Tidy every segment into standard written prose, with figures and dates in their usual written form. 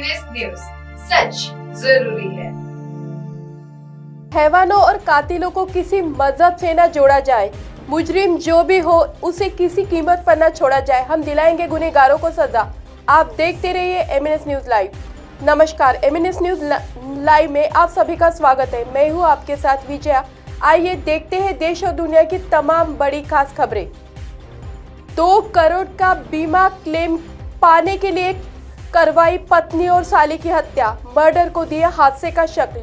MNS news, सच जरूरी है। हैवानों और कातिलों को किसी मजहब से न जोड़ा जाए। मुजरिम जो भी हो उसे किसी कीमत पर न छोड़ा जाए। हम दिलाएंगे गुनहगारों को सजा। आप देखते रहिए एमएनएस न्यूज लाइव। नमस्कार, एमएनएस न्यूज लाइव में आप सभी का स्वागत है। मैं हूं आपके साथ विजया। आइए देखते हैं देश और दुनिया की तमाम बड़ी खास खबरें। 2 करोड़ का बीमा क्लेम पाने के लिए करवाई पत्नी और साली की हत्या, मर्डर को दिया हादसे का शक।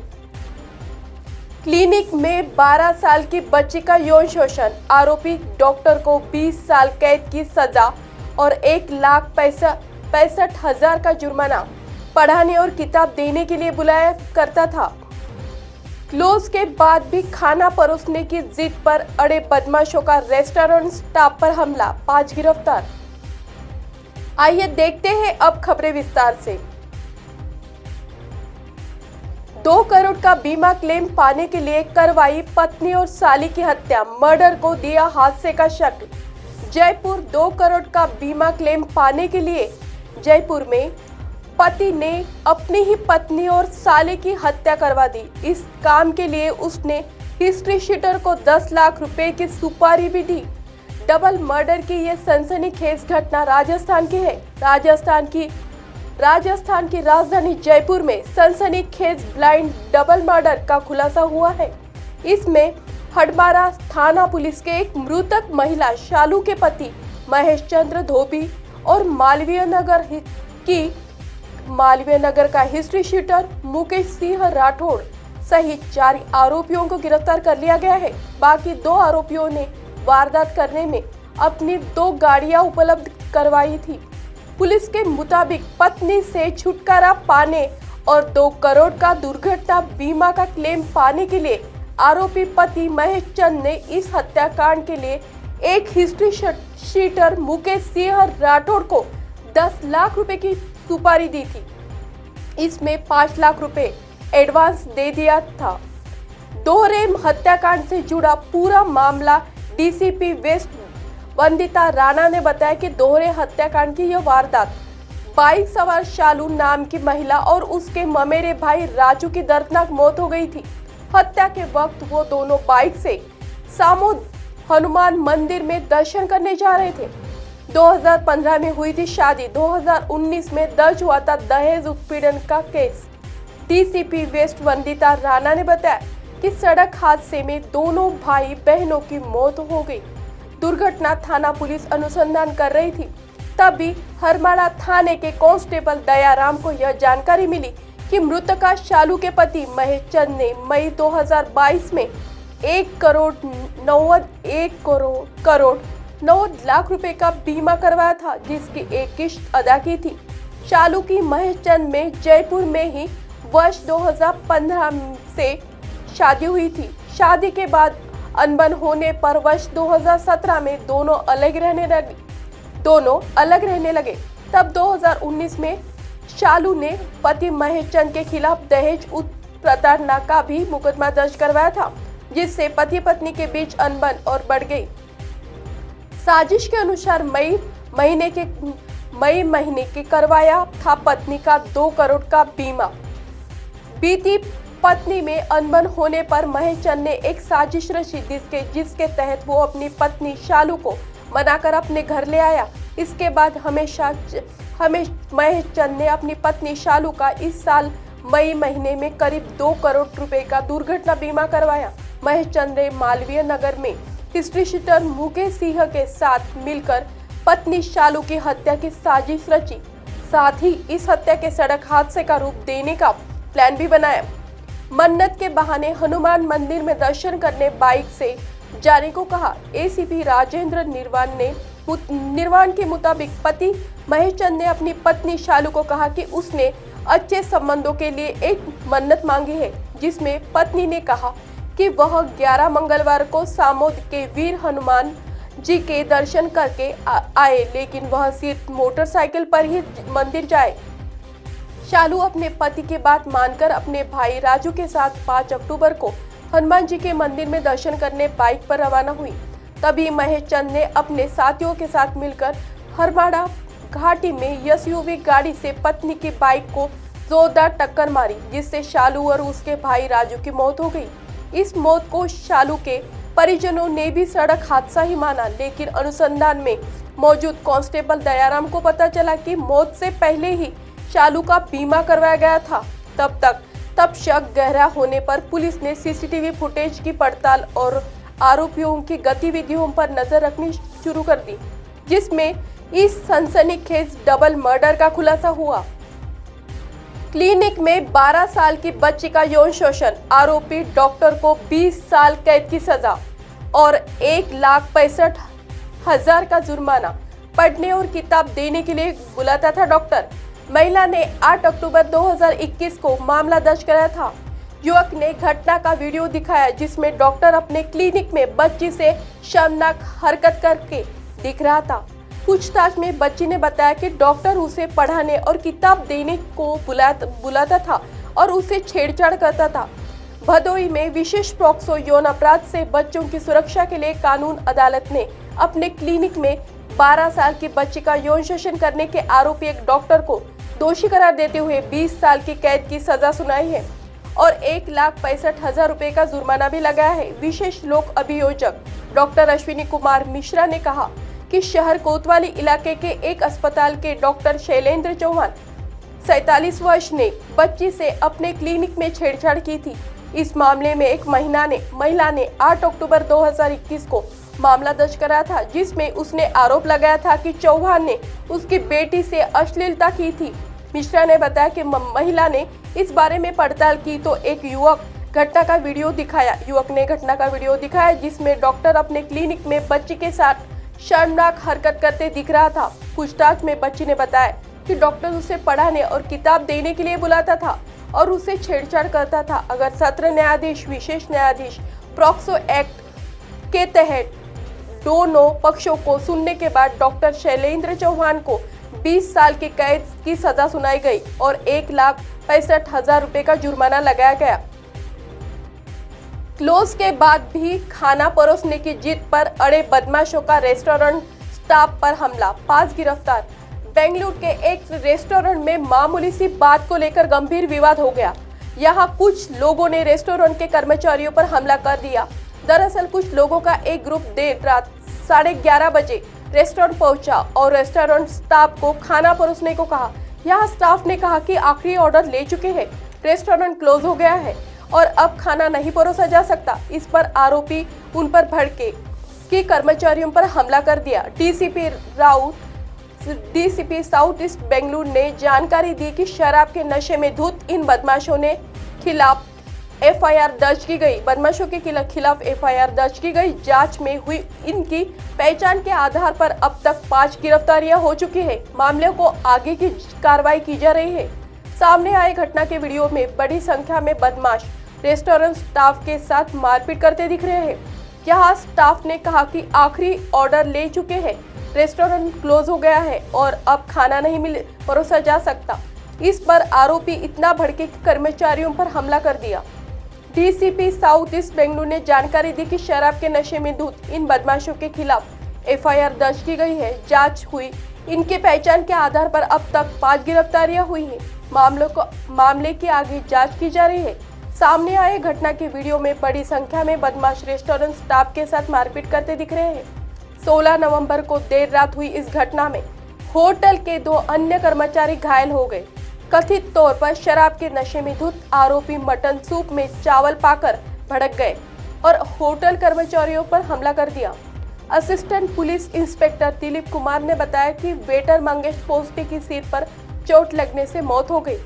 क्लिनिक में 12 साल की बच्ची का यौन शोषण, आरोपी डॉक्टर को 20 साल कैद की सजा और 1,65,000 का जुर्माना। पढ़ाने और किताब देने के लिए बुलाया करता था। क्लोज के बाद भी खाना परोसने की जिद पर अड़े बदमाशों का रेस्टोरेंट स्टाफ पर हमला, 5 गिरफ्तार। आइए देखते हैं अब खबरें विस्तार से। 2 करोड़ का बीमा क्लेम पाने के लिए करवाई पत्नी और साली की हत्या, मर्डर को दिया हादसे का शक। जयपुर 2 करोड़ का बीमा क्लेम पाने के लिए जयपुर में पति ने अपनी ही पत्नी और साली की हत्या करवा दी। इस काम के लिए उसने हिस्ट्री शीटर को 10 लाख रुपए की सुपारी भी दी। डबल मर्डर की यह सनसनीखेज घटना राजस्थान की है। राजस्थान की राजधानी जयपुर में सनसनीखेज ब्लाइंड डबल मर्डर का खुलासा हुआ है। इसमें हडमारा थाना पुलिस के एक मृतक महिला शालू के पति महेश चंद्र धोबी और मालवीय नगर का हिस्ट्री शीटर मुकेश सिंह राठौड़ सहित 4 आरोपियों को गिरफ्तार कर लिया गया है। बाकी 2 आरोपियों ने वारदात करने में अपनी 2 गाड़ियां उपलब्ध करवाई थी। पुलिस के मुताबिक पत्नी से छुटकारा पाने और 2 करोड़ का दुर्घटना बीमा का क्लेम पाने के लिए आरोपी पति महेश चंद ने इस हत्याकांड के लिए एक हिस्ट्री शीटर मुकेश सिंह राठौड़ को 10 लाख रुपए की सुपारी दी थी। इसमें 5 लाख रुपए एडवांस दे दिया था। दोहरे हत्याकांड से जुड़ा पूरा मामला डीसीपी वेस्ट वंदिता राणा ने बताया कि दोहरे हत्याकांड की यह वारदात बाइक सवार शालू नाम की महिला और उसके ममेरे भाई राजू की दर्दनाक मौत हो गई थी। हत्या के वक्त वो दोनों बाइक से सामोद हनुमान मंदिर में दर्शन करने जा रहे थे। 2015 में हुई थी शादी। 2019 में दर्ज हुआ था दहेज उत्पीड़न का case. DCP waste Vandita Rana ने बताया कि सड़क हादसे में दोनों भाई बहनों की मौत हो गई। दुर्घटना थाना पुलिस अनुसंधान कर रही थी। तभी हरमाड़ा थाने के कांस्टेबल दयाराम को यह जानकारी मिली कि मृतका शालू के पति महेश चंद ने मई 2022 में 1 करोड़ 9 लाख रुपए का बीमा करवाया था, जिसकी एक किश्त अदा की थी। शालू की महेश चंद में जयपुर में ही वर्ष 2015 से शादी हुई थी। शादी के बाद अनबन होने पर वर्ष 2017 में दोनों अलग रहने लगे। तब 2019 में शालू ने पति महेश चंद के खिलाफ दहेज प्रताड़ना का भी मुकदमा दर्ज करवाया था, जिससे पति पत्नी के बीच अनबन और बढ़ गई। साजिश के अनुसार मई महीने के करवाया था पत्नी का 2 करोड़ का बीमा। बीती पत्नी में अनबन होने पर महेश चंद ने एक साजिश रची, जिसके तहत वो अपनी पत्नी शालू को मनाकर अपने घर ले आया। इसके बाद महेश चंद ने अपनी पत्नी शालू का इस साल मई महीने में करीब 2 करोड़ रुपए का दुर्घटना बीमा करवाया। महेश चंद ने मालवीय नगर में हिस्ट्री शीटर मुकेश सिंह के साथ मिलकर पत्नी शालू की हत्या की साजिश रची। साथ ही इस हत्या के सड़क हादसे का रूप देने का प्लान भी बनाया। मन्नत के बहाने हनुमान मंदिर में दर्शन करने बाइक से जाने को कहा। एसीपी राजेंद्र निर्वाण के मुताबिक पति महेश चंद ने अपनी पत्नी शालू को कहा कि उसने अच्छे संबंधों के लिए एक मन्नत मांगी है, जिसमें पत्नी ने कहा कि वह 11 मंगलवार को सामोद के वीर हनुमान जी के दर्शन करके आए, लेकिन वह सिर्फ मोटरसाइकिल पर ही मंदिर जाए। शालू अपने पति की बात मानकर अपने भाई राजू के साथ 5 अक्टूबर को हनुमान जी के मंदिर में दर्शन करने बाइक पर रवाना हुई। तभी महेश चंद ने अपने साथियों के साथ मिलकर हरमाड़ा घाटी में एसयूवी गाड़ी से पत्नी की बाइक को जोरदार टक्कर मारी, जिससे शालू और उसके भाई राजू की मौत हो गई। इस मौत को शालू के परिजनों ने भी सड़क हादसा ही माना, लेकिन अनुसंधान में मौजूद कांस्टेबल दयाराम को पता चला कि मौत से पहले ही शालू का बीमा करवाया गया था। तब शक गहरा होने पर पुलिस ने सीसीटीवी फुटेज की पड़ताल और आरोपियों की गतिविधियों पर नजर रखनी शुरू कर दी, जिसमें इस सनसनीखेज डबल मर्डर का खुलासा हुआ। क्लिनिक में 12 साल की बच्ची का यौन शोषण, आरोपी डॉक्टर को 20 साल कैद की सजा और 1,65,000 का जुर्माना। पढ़ने और किताब देने के लिए बुलाता था डॉक्टर। महिला ने 8 अक्टूबर 2021 को मामला दर्ज कराया था। युवक ने घटना का वीडियो दिखाया, जिसमें डॉक्टर अपने क्लिनिक में बच्ची से शर्मनाक हरकत करके दिख रहा था। पूछताछ में बच्ची ने बताया कि डॉक्टर उसे पढ़ाने और किताब देने को बुलाता था और उसे छेड़छाड़ करता था। भदोई में विशेष पॉक्सो यौन अपराध से बच्चों की सुरक्षा के लिए कानून अदालत ने अपने क्लिनिक में 12 साल की बच्ची का यौन शोषण करने के आरोपी एक डॉक्टर को दोषी करार देते हुए 20 साल की कैद की सजा सुनाई है और 1,65,000 रुपए का जुर्माना भी लगाया है। विशेष लोक अभियोजक डॉक्टर अश्विनी कुमार मिश्रा ने कहा कि शहर कोतवाली इलाके के एक अस्पताल के डॉक्टर शैलेंद्र चौहान 47 वर्ष ने बच्ची से अपने क्लिनिक में छेड़छाड़ की थी। इस मामले में एक महिला ने 8 अक्टूबर 2021 को मामला दर्ज कराया था, जिसमें उसने आरोप लगाया था कि चौहान ने उसकी बेटी से अश्लीलता की थी। मिश्रा ने बताया कि महिला ने इस बारे में पड़ताल की तो एक युवक ने घटना का वीडियो दिखाया, जिसमें डॉक्टर अपने क्लिनिक में बच्ची के साथ शर्मनाक हरकत करते दिख रहा था। पूछताछ में बच्ची ने बताया कि डॉक्टर उसे पढ़ाने और किताब देने के लिए बुलाता था और उसे छेड़छाड़ करता था। अगर सत्र न्यायाधीश विशेष न्यायाधीश पॉक्सो एक्ट के तहत दोनों पक्षों को सुनने के बाद डॉक्टर शैलेंद्र चौहान को 20 साल की कैद की सजा सुनाई गई और 1,65,000 रुपए का जुर्माना लगाया गया। क्लोज के बाद भी खाना परोसने की जिद पर अड़े बदमाशों का रेस्टोरेंट स्टाफ पर हमला, 5 गिरफ्तार। बेंगलुरु के एक रेस्टोरेंट में मामूली सी बात को लेकर गंभीर विवाद हो गया। यहां कुछ लोगों ने रेस्टोरेंट के कर्मचारियों पर हमला कर दिया। दरअसल कुछ लोगों का एक ग्रुप देर रात 11:30 बजे रेस्टोरेंट पहुंचा और रेस्टोरेंट स्टाफ को खाना परोसने को कहा। यहां स्टाफ ने कहा कि आखिरी ऑर्डर ले चुके हैं, रेस्टोरेंट क्लोज हो गया है और अब खाना नहीं परोसा जा सकता। इस पर आरोपी उन पर भड़के कि कर्मचारियों पर हमला कर दिया। डीसीपी साउथ ईस्ट बेंगलुरु ने जानकारी दी कि शराब के नशे में धुत इन बदमाशों के खिलाफ एफआईआर दर्ज की गई। जांच में हुई इनकी पहचान के आधार पर अब तक 5 गिरफ्तारियां हो चुकी है। मामले को आगे की कार्रवाई की जा रही है। सामने आए घटना के वीडियो में बड़ी संख्या में बदमाश रेस्टोरेंट स्टाफ के साथ मारपीट करते दिख रहे हैं। यहाँ स्टाफ ने कहा कि आखिरी ऑर्डर ले चुके हैं, रेस्टोरेंट क्लोज हो गया है और अब खाना नहीं परोसा जा सकता। इस पर आरोपी इतना भड़के कि कर्मचारियों पर हमला कर दिया। डीसीपी साउथ ईस्ट बेंगलुरु ने जानकारी दी कि शराब के नशे में धुत इन बदमाशों के खिलाफ एफआईआर दर्ज की गई है। जांच हुई इनके पहचान के आधार पर अब तक 5 गिरफ्तारियां हुई हैं। मामले की आगे जांच की जा रही है। सामने आए घटना के वीडियो में बड़ी संख्या में बदमाश रेस्टोरेंट स्टाफ के साथ मारपीट करते दिख रहे हैं। 16 नवंबर को देर रात हुई इस घटना में होटल के 2 अन्य कर्मचारी घायल हो गए। कथित तौर पर शराब के नशे में धुत आरोपी मटन सूप में चावल पाकर भड़क गए और होटल कर्मचारियों पर हमला कर दिया। Assistant police inspector Dilip Kumar ने बताया कि वेटर मंगेश पोस्टी की सिर पर चोट लगने से मौत हो गई।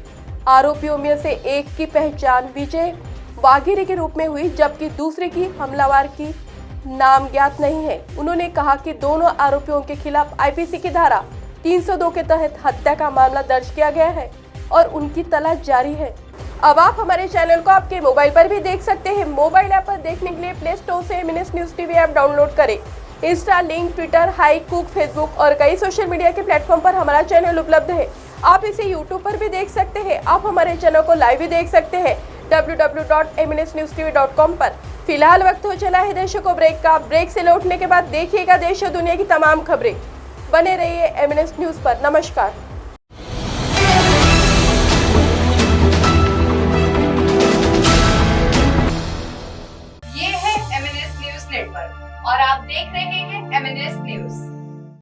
आरोपियों में से एक की पहचान विजय वाघेरे के रूप में हुई, जबकि दूसरे की हमलावर की नाम ज्ञात नहीं है। उन्होंने कहा कि दोनों आरोपियों के खिलाफ आईपीसी की धारा 302 के तहत हत्या का मामला दर्ज किया गया है और उनकी तलाश जारी है। अब आप हमारे चैनल को आपके मोबाइल पर भी देख सकते हैं। मोबाइल ऐप पर देखने के लिए प्ले स्टोर से MNS news TV app download करें। Insta, link, Twitter, Hike, Koo, Facebook और कई सोशल मीडिया के प्लेटफॉर्म पर हमारा चैनल उपलब्ध है। आप इसे यूट्यूब पर भी देख सकते हैं। आप हमारे चैनल को लाइव भी देख सकते हैं www.mnsnewstv.com पर। फिलहाल वक्त हो चला है दर्शकों ब्रेक का। ब्रेक से लौटने के बाद देखिएगा देश और दुनिया की तमाम खबरें। बने रहिए एमएनएस न्यूज पर। नमस्कार। देख रहे हैं MNS न्यूज।